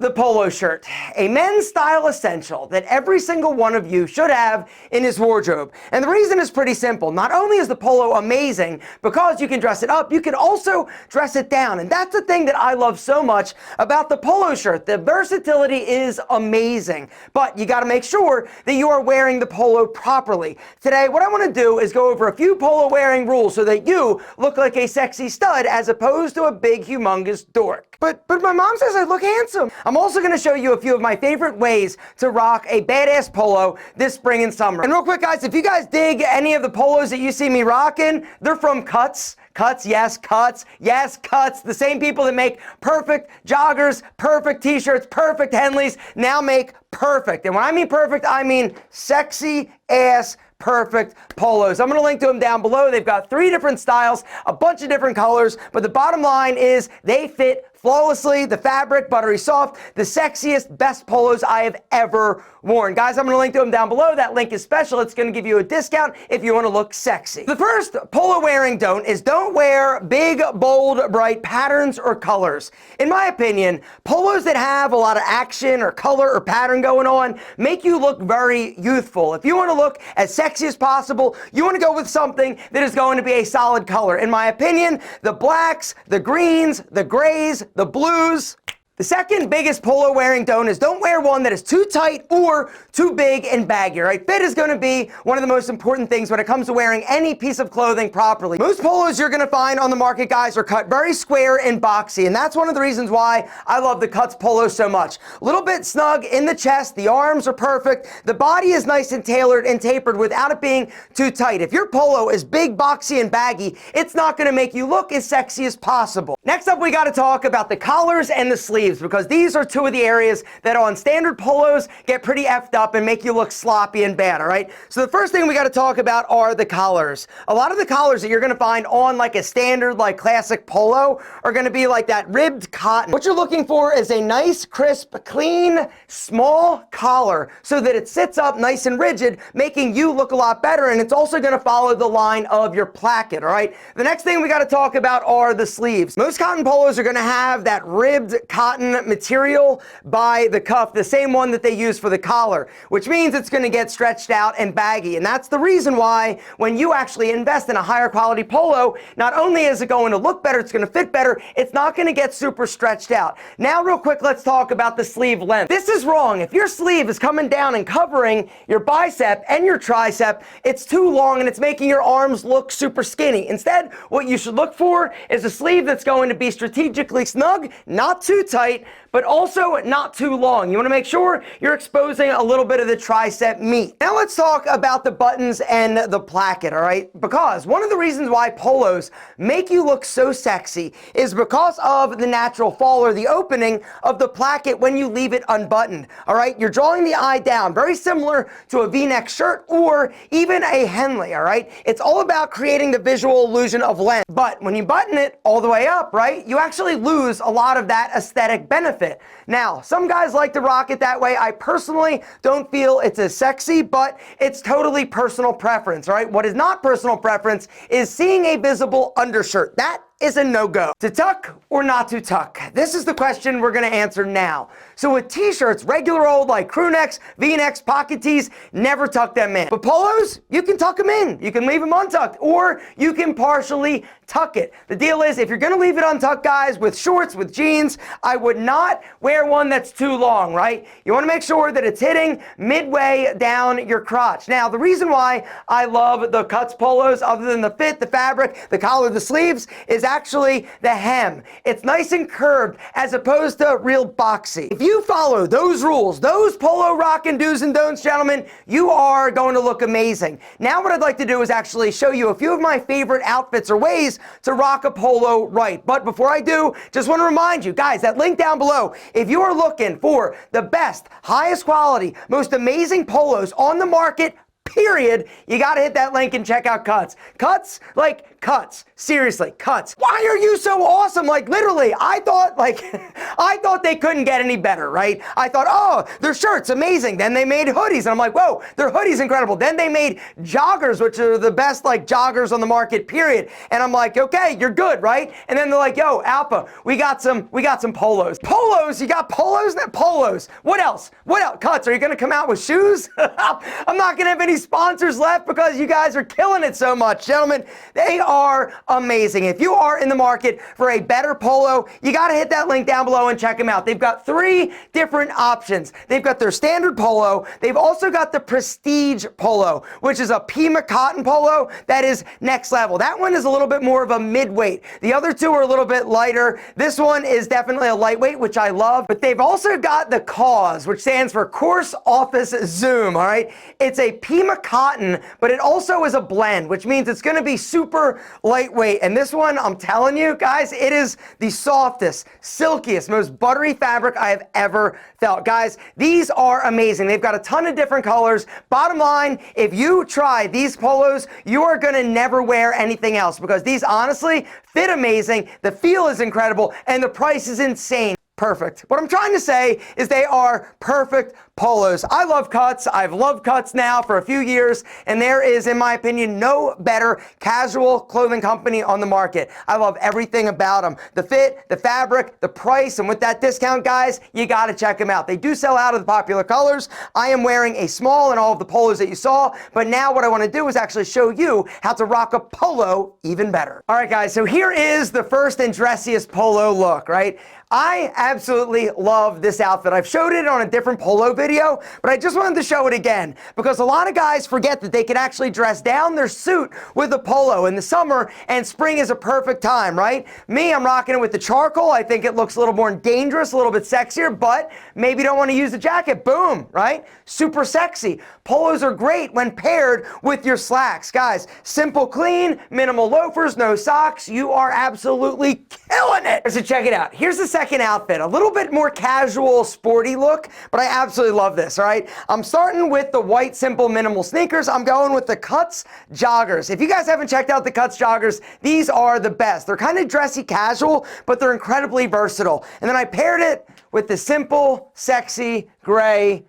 The polo shirt, a men's style essential that every single one of you should have in his wardrobe. And the reason is pretty simple. Not only is the polo amazing because you can dress it up, you can also dress it down. And that's the thing that I love so much about the polo shirt. The versatility is amazing, but you got to make sure that you are wearing the polo properly. Today, what I want to do is go over a few polo wearing rules so that you look like a sexy stud as opposed to a big, humongous dork. But my mom says I look handsome. I'm also going to show you a few of my favorite ways to rock a badass polo this spring and summer. And real quick, guys, if you guys dig any of the polos that you see me rocking, they're from Cuts. Cuts, yes, Cuts, yes, Cuts. The same people that make perfect joggers, perfect t-shirts, perfect Henleys, now make perfect. And when I mean perfect, I mean sexy ass perfect polos. I'm going to link to them down below. They've got 3 different styles, a bunch of different colors, but the bottom line is they fit flawlessly, the fabric, buttery soft, the sexiest, best polos I have ever worn. Guys, I'm going to link to them down below. That link is special. It's going to give you a discount if you want to look sexy. The first polo wearing don't wear big, bold, bright patterns or colors. In my opinion, polos that have a lot of action or color or pattern going on make you look very youthful. If you want to look as sexy as possible, you want to go with something that is going to be a solid color. In my opinion, the blacks, the greens, the grays, the blues. The second biggest polo wearing don't wear one that is too tight or too big and baggy, right? Fit is going to be one of the most important things when it comes to wearing any piece of clothing properly. Most polos you're going to find on the market, guys, are cut very square and boxy, and that's one of the reasons why I love the Cuts polo so much. A little bit snug in the chest, the arms are perfect, the body is nice and tailored and tapered without it being too tight. If your polo is big, boxy, and baggy, it's not going to make you look as sexy as possible. Next up, we got to talk about the collars and the sleeves, because these are 2 of the areas that on standard polos get pretty effed up and make you look sloppy and bad, all right? So the first thing we got to talk about are the collars. A lot of the collars that you're going to find on like a standard, like classic polo are going to be like that ribbed cotton. What you're looking for is a nice, crisp, clean, small collar so that it sits up nice and rigid, making you look a lot better, and it's also going to follow the line of your placket, all right? The next thing we got to talk about are the sleeves. Most cotton polos are going to have that ribbed cotton material by the cuff, the same one that they use for the collar, which means it's going to get stretched out and baggy. And that's the reason why when you actually invest in a higher quality polo, not only is it going to look better, it's going to fit better, it's not going to get super stretched out. Now, real quick, let's talk about the sleeve length. This is wrong. If your sleeve is coming down and covering your bicep and your tricep, it's too long and it's making your arms look super skinny. Instead, what you should look for is a sleeve that's going to be strategically snug, not too tight, but also not too long. You want to make sure you're exposing a little bit of the tricep meat. Now let's talk about the buttons and the placket, all right? Because one of the reasons why polos make you look so sexy is because of the natural fall or the opening of the placket when you leave it unbuttoned, all right? You're drawing the eye down, very similar to a V-neck shirt or even a Henley, all right? It's all about creating the visual illusion of length. But when you button it all the way up, right, you actually lose a lot of that aesthetic benefit. Now, some guys like to rock it that way. I personally don't feel it's as sexy, but it's totally personal preference, right? What is not personal preference is seeing a visible undershirt. That is a no-go. To tuck or not to tuck? This is the question we're going to answer now. So with t-shirts, regular old like crew necks, V-necks, pocket tees, never tuck them in. But polos, you can tuck them in. You can leave them untucked, or you can partially tuck it. The deal is, if you're going to leave it untucked, guys, with shorts, with jeans, I would not wear one that's too long, right? You want to make sure that it's hitting midway down your crotch. Now, the reason why I love the Cuts polos, other than the fit, the fabric, the collar, the sleeves, is actually the hem. It's nice and curved as opposed to real boxy. If you follow those rules, those polo rockin' do's and don'ts, gentlemen, you are going to look amazing. Now what I'd like to do is actually show you a few of my favorite outfits or ways to rock a polo right. But before I do, just want to remind you, guys, that link down below, if you are looking for the best, highest quality, most amazing polos on the market, period, you got to hit that link and check out Cuts. Cuts, like, Cuts. Seriously, Cuts. Why are you so awesome? Like literally, I thought they couldn't get any better, right? I thought, oh, their shirt's amazing. Then they made hoodies, and I'm like, whoa, their hoodies incredible. Then they made joggers, which are the best like joggers on the market, period. And I'm like, okay, you're good, right? And then they're like, yo, Alpha, we got some polos. Polos? You got polos? Polos. What else? What else? Cuts, are you gonna come out with shoes? I'm not gonna have any sponsors left because you guys are killing it so much. Gentlemen, they are amazing. If you are in the market for a better polo, you gotta hit that link down below and check them out. They've got 3 different options. They've got their standard polo. They've also got the prestige polo, which is a Pima cotton polo that is next level. That one is a little bit more of a midweight. The other 2 are a little bit lighter. This one is definitely a lightweight, which I love, but they've also got the COZ, which stands for Course Office Zoom, all right? It's a Pima cotton, but it also is a blend, which means it's gonna be super lightweight. And this one, I'm telling you guys, it is the softest, silkiest, most buttery fabric I have ever felt. Guys, these are amazing. They've got a ton of different colors. Bottom line, if you try these polos, you are gonna never wear anything else because these honestly fit amazing, the feel is incredible, and the price is insane. Perfect. What I'm trying to say is they are perfect polos. I love Cuts. I've loved Cuts now for a few years, and there is, in my opinion, no better casual clothing company on the market. I love everything about them. The fit, the fabric, the price, and with that discount, guys, you gotta check them out. They do sell out of the popular colors. I am wearing a small in all of the polos that you saw, but now what I wanna do is actually show you how to rock a polo even better. All right, guys, so here is the first and dressiest polo look, right? I absolutely love this outfit. I've showed it on a different polo video, but I just wanted to show it again because a lot of guys forget that they can actually dress down their suit with a polo in the summer, and spring is a perfect time, right? Me, I'm rocking it with the charcoal. I think it looks a little more dangerous, a little bit sexier, but maybe you don't want to use the jacket. Boom, right? Super sexy. Polos are great when paired with your slacks. Guys, simple, clean, minimal loafers, no socks. You are absolutely killing it. So check it out. Here's the second outfit, a little bit more casual, sporty look, but I absolutely love this, all right? I'm starting with the white, simple, minimal sneakers. I'm going with the Cuts joggers. If you guys haven't checked out the Cuts joggers, these are the best. They're kind of dressy casual, but they're incredibly versatile. And then I paired it with the simple, sexy, gray,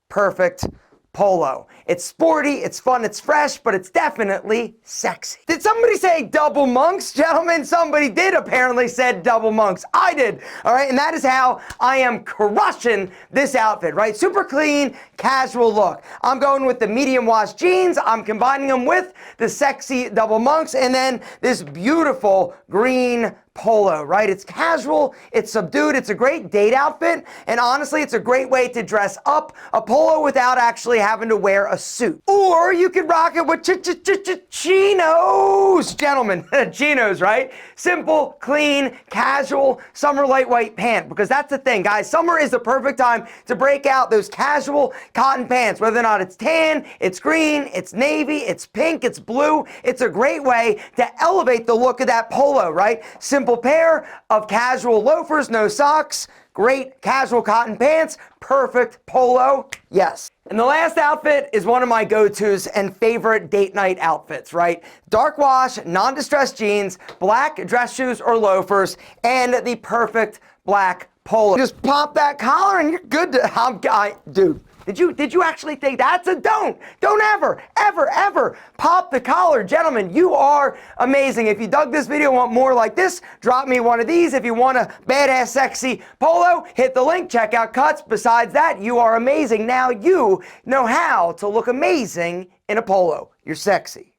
perfect polo. It's sporty, it's fun, it's fresh, but it's definitely sexy. Did somebody say double monks? Gentlemen, somebody did apparently said double monks. I did, all right? And that is how I am crushing this outfit, right? Super clean, casual look. I'm going with the medium wash jeans. I'm combining them with the sexy double monks, and then this beautiful green polo, right? It's casual, it's subdued, it's a great date outfit, and honestly, it's a great way to dress up a polo without actually having to wear a suit. Or you could rock it with chinos, gentlemen, chinos, right? Simple, clean, casual, summer lightweight pant, because that's the thing, guys. Summer is the perfect time to break out those casual cotton pants, whether or not it's tan, it's green, it's navy, it's pink, it's blue. It's a great way to elevate the look of that polo, right? Simple pair of casual loafers, no socks, great casual cotton pants, perfect polo, yes. And the last outfit is one of my go-tos and favorite date night outfits, right? Dark wash, non-distressed jeans, black dress shoes or loafers, and the perfect black polo. Just pop that collar and you're good to, dude. Did you actually think that's a don't? Don't ever, ever, ever pop the collar. Gentlemen, you are amazing. If you dug this video, want more like this, drop me one of these. If you want a badass, sexy polo, hit the link, check out Cuts. Besides that, you are amazing. Now you know how to look amazing in a polo. You're sexy.